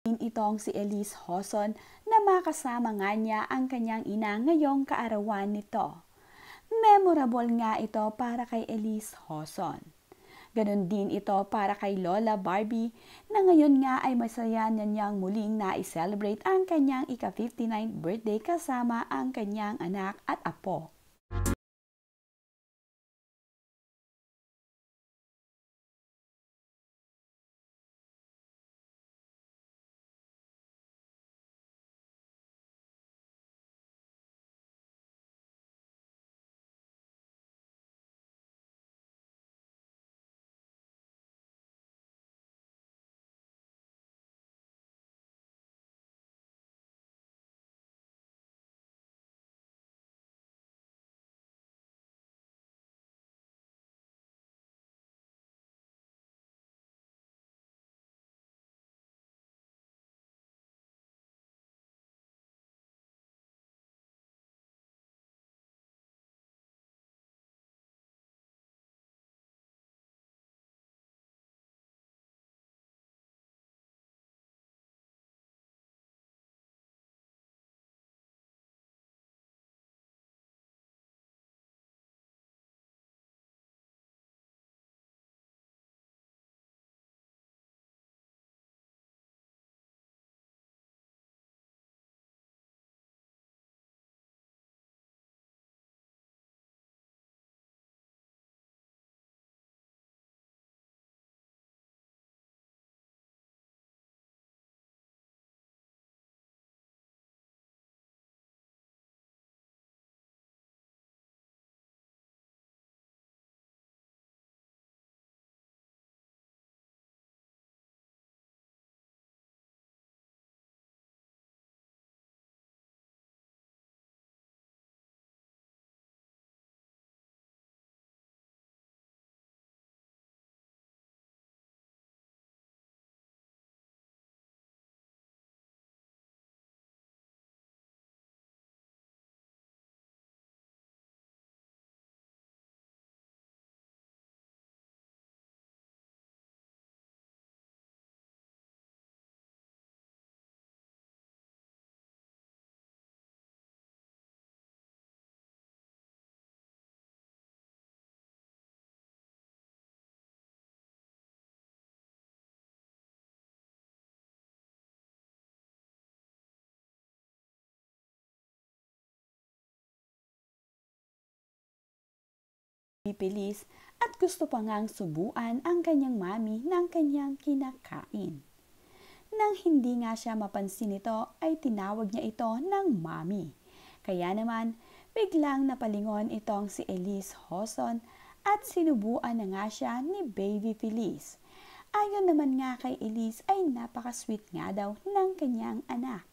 Itong si Elise Hoson na makasama nga niya ang kanyang ina ngayong kaarawan nito. Memorable nga ito para kay Elise Hoson. Ganon din ito para kay Lola Barbie na ngayon nga ay masaya na niyang muling na-celebrate ang kanyang ika-59th birthday kasama ang kanyang anak at apo. Pipilis at gusto pa ngang subuan ang kanyang mami ng kanyang kinakain. Nang hindi nga siya mapansin nito ay tinawag niya ito ng mami. Kaya naman biglang napalingon itong si Elise Hoson at sinubuan na nga siya ni Baby Feliz. Ayon naman nga kay Elise ay napaka-sweet nga daw ng kanyang anak.